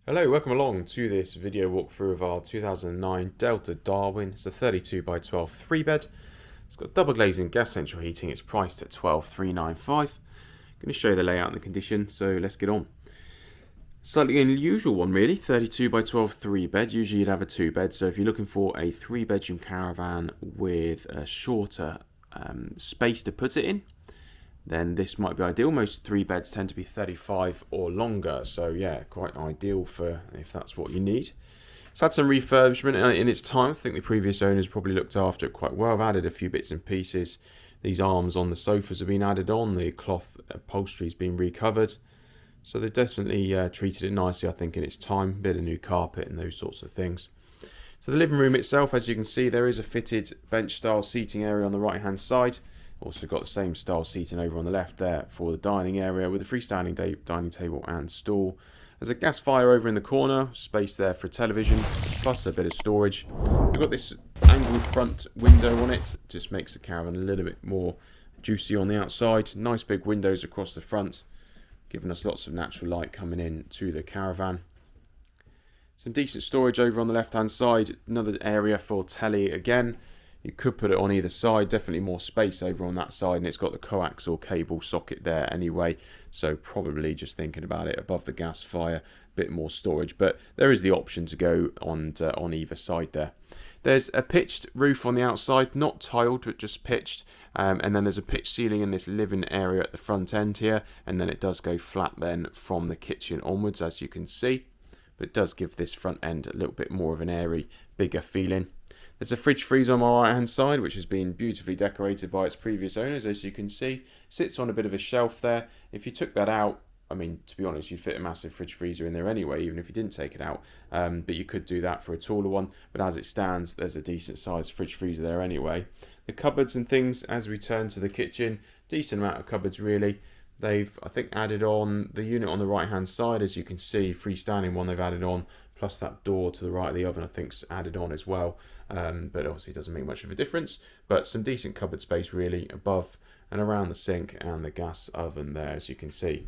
Hello, welcome along to this video walkthrough of our 2009 Delta Darwin. It's a 32 by 12 3-bed. It's got double glazing, gas central heating. It's priced at $12,395. I'm going to show you the layout and the condition, so let's get on. Slightly unusual one really, 32 by 12 3-bed. Usually you'd have a 2-bed, so if you're looking for a 3-bedroom caravan with a shorter space to put it in, then this might be ideal. Most 3-beds tend to be 35 or longer, so yeah, quite ideal for if that's what you need. It's had some refurbishment in its time. I think the previous owners probably looked after it quite well. I've added a few bits and pieces. These arms on the sofas have been added on. The cloth upholstery has been recovered. So they've definitely treated it nicely, I think, in its time. A bit of new carpet and those sorts of things. So the living room itself, as you can see, there is a fitted bench-style seating area on the right-hand side. Also got the same style seating over on the left there for the dining area with a freestanding dining table and stool. There's a gas fire over in the corner, space there for a television, plus a bit of storage. We've got this angled front window on it, just makes the caravan a little bit more juicy on the outside. Nice big windows across the front, giving us lots of natural light coming in to the caravan. Some decent storage over on the left hand side, another area for telly again. You could put it on either side, definitely more space over on that side, and it's got the coaxial cable socket there anyway, so probably just thinking about it above the gas fire, a bit more storage, but there is the option to go on either side there. There's a pitched roof on the outside, not tiled but just pitched, and then there's a pitched ceiling in this living area at the front end here, and then it does go flat then from the kitchen onwards, as you can see, but it does give this front end a little bit more of an airy, bigger feeling. There's a fridge freezer on my right hand side, which has been beautifully decorated by its previous owners, as you can see. Sits on a bit of a shelf there. If you took that out, I mean, to be honest, you'd fit a massive fridge freezer in there anyway, even if you didn't take it out. But you could do that for a taller one. But as it stands, there's a decent sized fridge freezer there anyway. The cupboards and things, as we turn to the kitchen, decent amount of cupboards really. They've, I think, added on the unit on the right hand side, as you can see, freestanding one they've added on, plus that door to the right of the oven I think's added on as well, but obviously it doesn't make much of a difference. But some decent cupboard space really above and around the sink and the gas oven there, as you can see.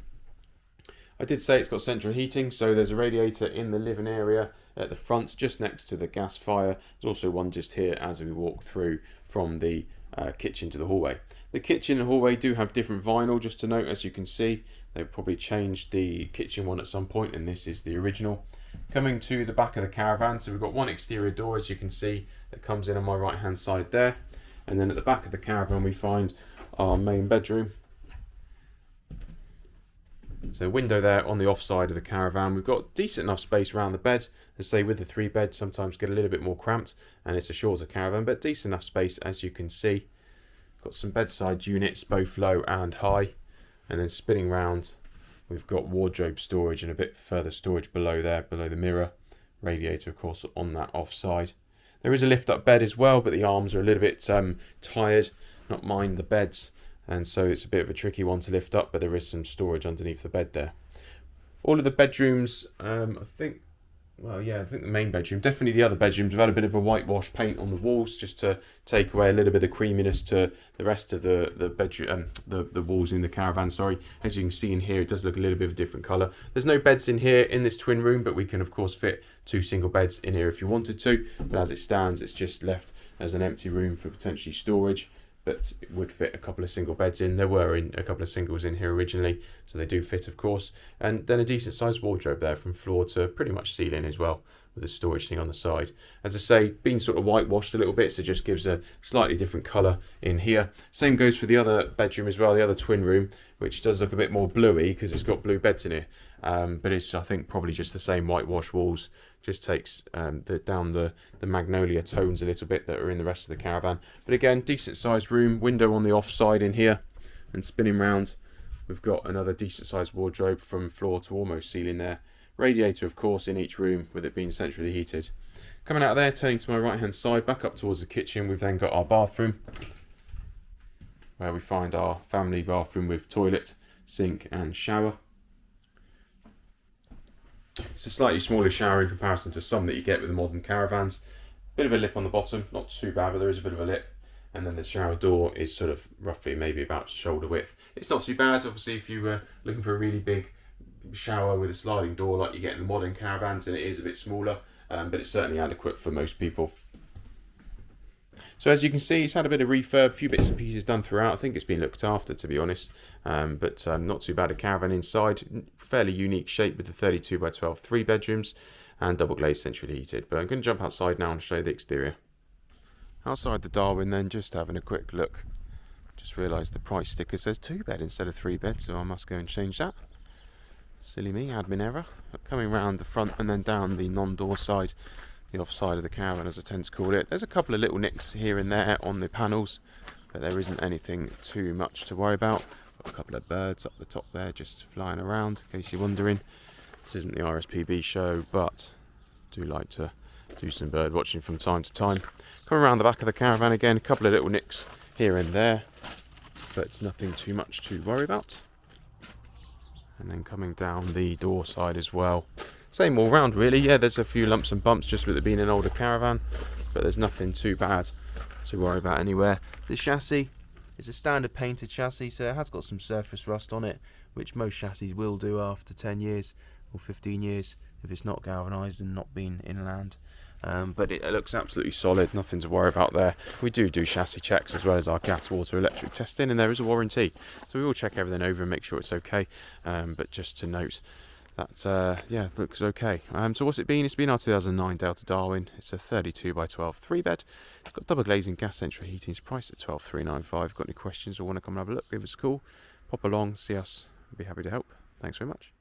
I did say it's got central heating, so there's a radiator in the living area at the front just next to the gas fire. There's also one just here as we walk through from the kitchen to the hallway. The kitchen and hallway do have different vinyl, just to note, as you can see. They've probably changed the kitchen one at some point, and this is the original. Coming to the back of the caravan, so we've got one exterior door, as you can see, that comes in on my right hand side there, and then at the back of the caravan we find our main bedroom. So window there on the off side of the caravan. We've got decent enough space around the bed. As I say, with the 3-bed sometimes get a little bit more cramped, and it's a shorter caravan, but decent enough space, as you can see. Got some bedside units, both low and high, and then spinning round we've got wardrobe storage and a bit further storage below there, below the mirror. Radiator, of course, on that offside. There is a lift-up bed as well, but the arms are a little bit tired. Not mind the beds, and so it's a bit of a tricky one to lift up, but there is some storage underneath the bed there. All of the bedrooms, I think the main bedroom, definitely the other bedrooms, have had a bit of a whitewash paint on the walls just to take away a little bit of creaminess to the rest of the bedroom, the walls in the caravan, sorry. As you can see in here, it does look a little bit of a different colour. There's no beds in here in this twin room, but we can of course fit 2 single beds in here if you wanted to, but as it stands it's just left as an empty room for potentially storage. But it would fit a couple of single beds in. There were a couple of singles in here originally, so they do fit, of course. And then a decent sized wardrobe there from floor to pretty much ceiling as well, with a storage thing on the side. As I say, been sort of whitewashed a little bit, so just gives a slightly different colour in here. Same goes for the other bedroom as well, the other twin room, which does look a bit more bluey because it's got blue beds in it. But it's, I think, probably just the same whitewash walls. Just takes down the magnolia tones a little bit that are in the rest of the caravan. But again, decent sized room, window on the off side in here, and spinning round we've got another decent sized wardrobe from floor to almost ceiling there. Radiator, of course, in each room with it being centrally heated. Coming out of there, turning to my right hand side, back up towards the kitchen, we've then got our bathroom, where we find our family bathroom with toilet, sink and shower. It's a slightly smaller shower in comparison to some that you get with the modern caravans. Bit of a lip on the bottom, not too bad, but there is a bit of a lip. And then the shower door is sort of roughly maybe about shoulder width. It's not too bad, obviously, if you were looking for a really big shower with a sliding door like you get in the modern caravans, and it is a bit smaller, but it's certainly adequate for most people. So as you can see, it's had a bit of refurb, a few bits and pieces done throughout. I think it's been looked after, to be honest, but not too bad a caravan inside. Fairly unique shape with the 32 by 12 3 bedrooms and double glazed centrally heated. But I'm going to jump outside now and show you the exterior. Outside the Darwin then, just having a quick look. Just realised the price sticker says 2 bed instead of 3 bed, so I must go and change that. Silly me, admin error. But coming round the front and then down the non-door side, the offside of the caravan as I tend to call it. There's a couple of little nicks here and there on the panels, but there isn't anything too much to worry about. Got a couple of birds up the top there just flying around, in case you're wondering. This isn't the RSPB show, but I do like to do some bird watching from time to time. Coming around the back of the caravan again, a couple of little nicks here and there, but nothing too much to worry about. And then coming down the door side as well. Same all round really. Yeah, there's a few lumps and bumps just with it being an older caravan, but there's nothing too bad to worry about anywhere. The chassis is a standard painted chassis, so it has got some surface rust on it, which most chassis will do after 10 years or 15 years if it's not galvanised and not been inland. But it looks absolutely solid, nothing to worry about there. We do chassis checks as well as our gas, water, electric testing, and there is a warranty, so we will check everything over and make sure it's okay. But just to note that yeah, looks okay. So what's it been? It's been our 2009 Delta Darwin. It's a 32 by 12 3 bed. It's got double glazing, gas central heating. It's priced at 12,395. Got any questions or want to come and have a look, give us a call, pop along, see us. I'd be happy to help. Thanks very much.